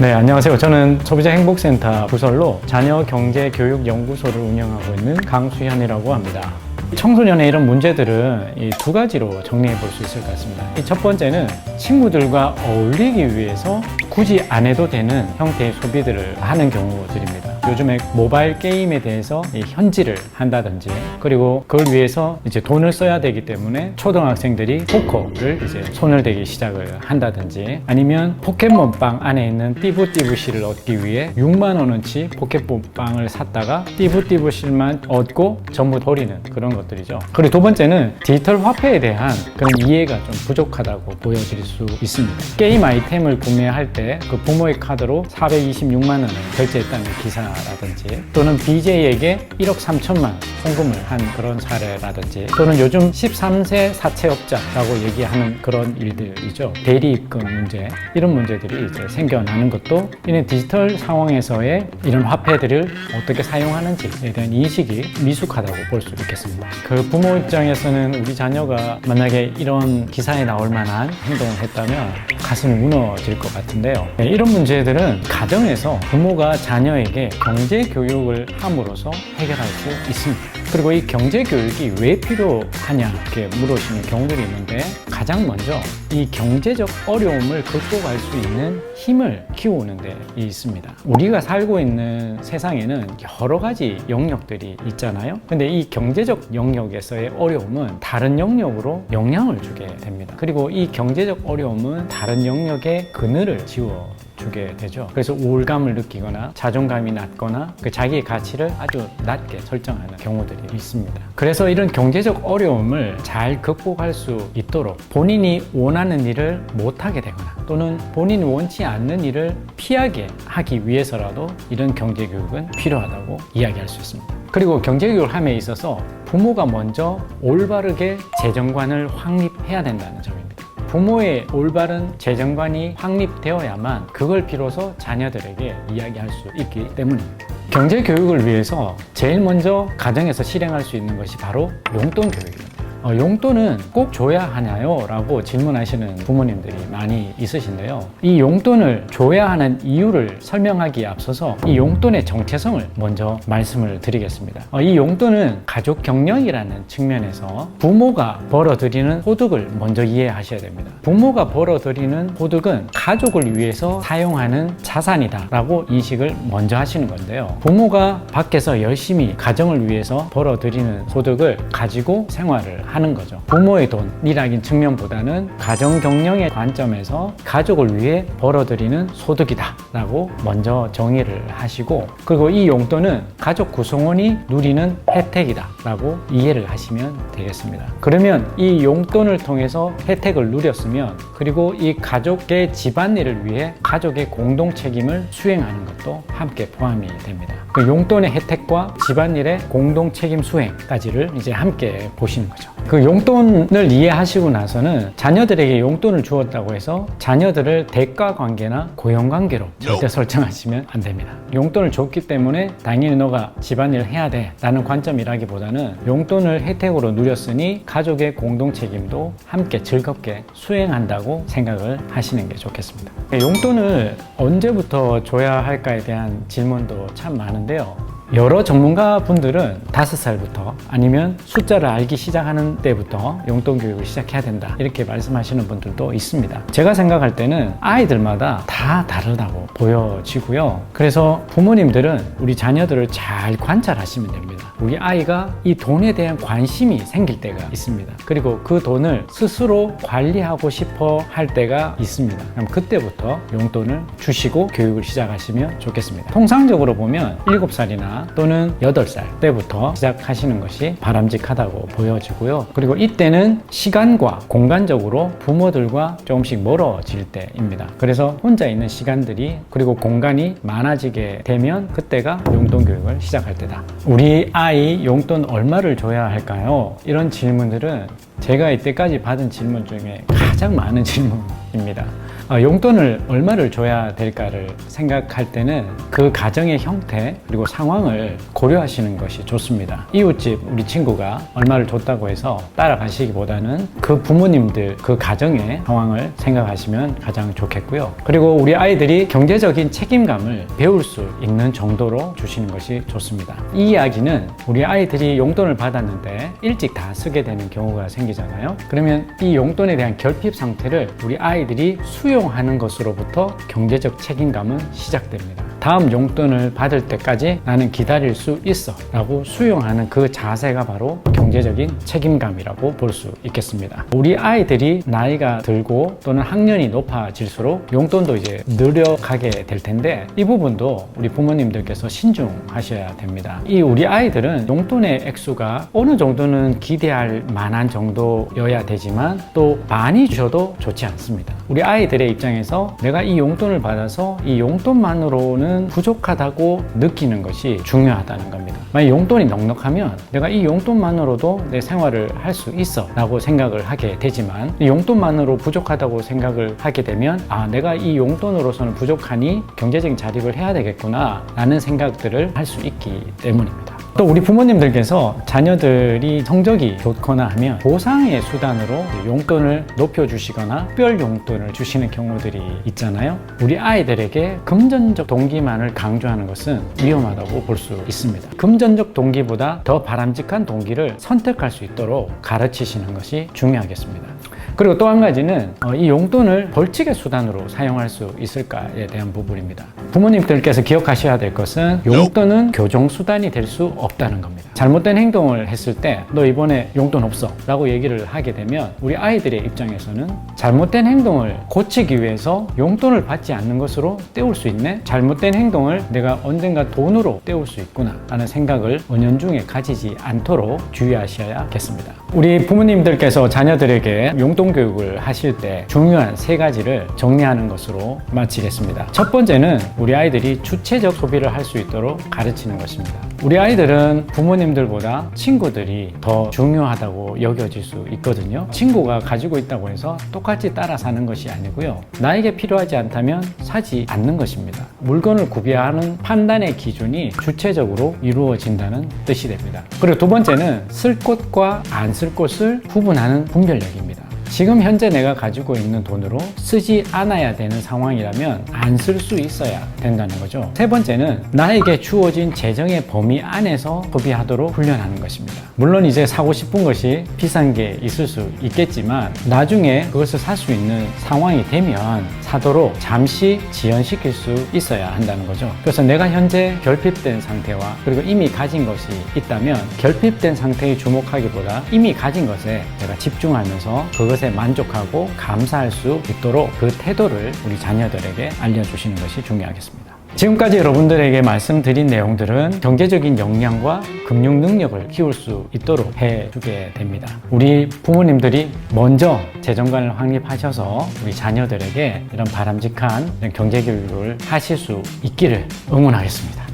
네, 안녕하세요. 저는 소비자 행복센터 부설로 자녀 경제 교육 연구소를 운영하고 있는 강수현이라고 합니다. 청소년의 이런 문제들은 이 두 가지로 정리해 볼 수 있을 것 같습니다. 첫 번째는 친구들과 어울리기 위해서 굳이 안 해도 되는 형태의 소비들을 하는 경우들입니다. 요즘에 모바일 게임에 대해서 현질을 한다든지, 그리고 그걸 위해서 이제 돈을 써야 되기 때문에 초등학생들이 포커를 이제 손을 대기 시작을 한다든지, 아니면 포켓몬빵 안에 있는 띠부띠부실을 얻기 위해 6만 원어치 포켓몬빵을 샀다가 띠부띠부실만 얻고 전부 버리는 그런 것들이죠. 그리고 두 번째는 디지털 화폐에 대한 그런 이해가 좀 부족하다고 보여질 수 있습니다. 게임 아이템을 구매할 때 그 부모의 카드로 426만 원을 결제했다는 기사라든지, 또는 BJ에게 1억 3천만 송금을 한 그런 사례라든지, 또는 요즘 13세 사채업자라고 얘기하는 그런 일들이죠. 대리입금 문제, 이런 문제들이 이제 생겨나는 것도 이런 디지털 상황에서의 이런 화폐들을 어떻게 사용하는지에 대한 인식이 미숙하다고 볼 수 있겠습니다. 그 부모 입장에서는 우리 자녀가 만약에 이런 기사에 나올 만한 행동을 했다면 가슴이 무너질 것 같은데요. 이런 문제들은 가정에서 부모가 자녀에게 경제 교육을 함으로써 해결할 수 있습니다. 그리고 이 경제 교육이 왜 필요하냐 이렇게 물으시는 경우들이 있는데, 가장 먼저 이 경제적 어려움을 극복할 수 있는 힘을 키우는 데 있습니다. 우리가 살고 있는 세상에는 여러 가지 영역들이 있잖아요. 근데 이 경제적 영역에서의 어려움은 다른 영역으로 영향을 주게 됩니다. 그리고 이 경제적 어려움은 다른 영역에 그늘을 지워주게 되죠. 그래서 우울감을 느끼거나 자존감이 낮거나 그 자기의 가치를 아주 낮게 설정하는 경우들이 있습니다. 그래서 이런 경제적 어려움을 잘 극복할 수 있도록 본인이 원하는 일을 못하게 되거나, 또는 본인이 원치 않는 일을 피하게 하기 위해서라도 이런 경제 교육은 필요하다고 이야기할 수 있습니다. 그리고 경제 교육을 함에 있어서 부모가 먼저 올바르게 재정관을 확립해야 된다는 점입니다. 부모의 올바른 재정관이 확립되어야만 그걸 비로소 자녀들에게 이야기할 수 있기 때문입니다. 경제 교육을 위해서 제일 먼저 가정에서 실행할 수 있는 것이 바로 용돈 교육입니다. 용돈은 꼭 줘야 하냐요? 라고 질문하시는 부모님들이 많이 있으신데요. 이 용돈을 줘야 하는 이유를 설명하기에 앞서서 이 용돈의 정체성을 먼저 말씀을 드리겠습니다. 이 용돈은 가족 경영이라는 측면에서 부모가 벌어들이는 소득을 먼저 이해하셔야 됩니다. 부모가 벌어들이는 소득은 가족을 위해서 사용하는 자산이다 라고 인식을 먼저 하시는 건데요. 부모가 밖에서 열심히 가정을 위해서 벌어들이는 소득을 가지고 생활을 하는 거죠. 부모의 돈이라는 측면보다는 가정 경영의 관점에서 가족을 위해 벌어들이는 소득이다 라고 먼저 정의를 하시고, 그리고 이 용돈은 가족 구성원이 누리는 혜택이다 라고 이해를 하시면 되겠습니다. 그러면 이 용돈을 통해서 혜택을 누렸으면, 그리고 이 가족의 집안일을 위해 가족의 공동 책임을 수행하는 것도 함께 포함이 됩니다. 그 용돈의 혜택과 집안일의 공동 책임 수행까지를 이제 함께 보시는 거죠. 그 용돈을 이해하시고 나서는 자녀들에게 용돈을 주었다고 해서 자녀들을 대가 관계나 고용 관계로 절대 설정하시면 안 됩니다. 용돈을 줬기 때문에 당연히 너가 집안일을 해야 돼 라는 관점이라기보다는 용돈을 혜택으로 누렸으니 가족의 공동 책임도 함께 즐겁게 수행한다고 생각을 하시는 게 좋겠습니다. 용돈을 언제부터 줘야 할까에 대한 질문도 참 많은데요. 여러 전문가 분들은 5살부터 아니면 숫자를 알기 시작하는 때부터 용돈 교육을 시작해야 된다 이렇게 말씀하시는 분들도 있습니다. 제가 생각할 때는 아이들마다 다 다르다고 보여지고요. 그래서 부모님들은 우리 자녀들을 잘 관찰하시면 됩니다. 우리 아이가 이 돈에 대한 관심이 생길 때가 있습니다. 그리고 그 돈을 스스로 관리하고 싶어 할 때가 있습니다. 그럼 그때부터 용돈을 주시고 교육을 시작하시면 좋겠습니다. 통상적으로 보면 7살이나 또는 8살 때부터 시작하시는 것이 바람직하다고 보여지고요. 그리고 이때는 시간과 공간적으로 부모들과 조금씩 멀어질 때입니다. 그래서 혼자 있는 시간들이, 그리고 공간이 많아지게 되면 그때가 용돈 교육을 시작할 때다. 우리 아이 용돈 얼마를 줘야 할까요? 이런 질문들은 제가 이때까지 받은 질문 중에 가장 많은 질문입니다. 용돈을 얼마를 줘야 될까를 생각할 때는 그 가정의 형태 그리고 상황을 고려하시는 것이 좋습니다. 이웃집 우리 친구가 얼마를 줬다고 해서 따라가시기보다는 그 부모님들 그 가정의 상황을 생각하시면 가장 좋겠고요. 그리고 우리 아이들이 경제적인 책임감을 배울 수 있는 정도로 주시는 것이 좋습니다. 이 이야기는 우리 아이들이 용돈을 받았는데 일찍 다 쓰게 되는 경우가 생기잖아요. 그러면 이 용돈에 대한 결핍 상태를 우리 아이들이 수용하는 것으로부터 경제적 책임감은 시작됩니다. 다음 용돈을 받을 때까지 나는 기다릴 수 있어 라고 수용하는 그 자세가 바로 경제적인 책임감이라고 볼 수 있겠습니다. 우리 아이들이 나이가 들고 또는 학년이 높아질수록 용돈도 이제 늘어가게 될 텐데 이 부분도 우리 부모님들께서 신중하셔야 됩니다. 이 우리 아이들은 용돈의 액수가 어느 정도는 기대할 만한 정도여야 되지만 또 많이 주셔도 좋지 않습니다. 우리 아이들의 입장에서 내가 이 용돈을 받아서 이 용돈만으로는 부족하다고 느끼는 것이 중요하다는 겁니다. 만약 용돈이 넉넉하면 내가 이 용돈만으로도 내 생활을 할 수 있어 라고 생각을 하게 되지만 이 용돈만으로 부족하다고 생각을 하게 되면 내가 이 용돈으로서는 부족하니 경제적인 자립을 해야 되겠구나 라는 생각들을 할 수 있기 때문입니다. 또 우리 부모님들께서 자녀들이 성적이 좋거나 하면 보상의 수단으로 용돈을 높여주시거나 특별 용돈을 주시는 경우들이 있잖아요. 우리 아이들에게 금전적 동기만을 강조하는 것은 위험하다고 볼 수 있습니다. 금전적 동기보다 더 바람직한 동기를 선택할 수 있도록 가르치시는 것이 중요하겠습니다. 그리고 또 한 가지는 이 용돈을 벌칙의 수단으로 사용할 수 있을까에 대한 부분입니다. 부모님들께서 기억하셔야 될 것은 용돈은 교정수단이 될 수 없다는 겁니다. 잘못된 행동을 했을 때 너 이번에 용돈 없어 라고 얘기를 하게 되면 우리 아이들의 입장에서는 잘못된 행동을 고치기 위해서 용돈을 받지 않는 것으로 때울 수 있네? 잘못된 행동을 내가 언젠가 돈으로 때울 수 있구나 라는 생각을 은연중에 가지지 않도록 주의하셔야겠습니다. 우리 부모님들께서 자녀들에게 용돈 교육을 하실 때 중요한 3가지를 정리하는 것으로 마치겠습니다. 첫 번째는 우리 아이들이 주체적 소비를 할 수 있도록 가르치는 것입니다. 우리 아이들은 부모님들보다 친구들이 더 중요하다고 여겨질 수 있거든요. 친구가 가지고 있다고 해서 똑같이 따라 사는 것이 아니고요. 나에게 필요하지 않다면 사지 않는 것입니다. 물건을 구비하는 판단의 기준이 주체적으로 이루어진다는 뜻이 됩니다. 그리고 두 번째는 쓸 곳과 안 쓸 곳을 구분하는 분별력입니다. 지금 현재 내가 가지고 있는 돈으로 쓰지 않아야 되는 상황이라면 안 쓸 수 있어야 된다는 거죠. 세 번째는 나에게 주어진 재정의 범위 안에서 소비하도록 훈련하는 것입니다. 물론 이제 사고 싶은 것이 비싼 게 있을 수 있겠지만 나중에 그것을 살 수 있는 상황이 되면 사도록 잠시 지연시킬 수 있어야 한다는 거죠. 그래서 내가 현재 결핍된 상태와 그리고 이미 가진 것이 있다면 결핍된 상태에 주목하기보다 이미 가진 것에 내가 집중하면서 그것에 만족하고 감사할 수 있도록 그 태도를 우리 자녀들에게 알려주시는 것이 중요하겠습니다. 지금까지 여러분들에게 말씀드린 내용들은 경제적인 역량과 금융 능력을 키울 수 있도록 해주게 됩니다. 우리 부모님들이 먼저 재정관을 확립하셔서 우리 자녀들에게 이런 바람직한 경제교육을 하실 수 있기를 응원하겠습니다.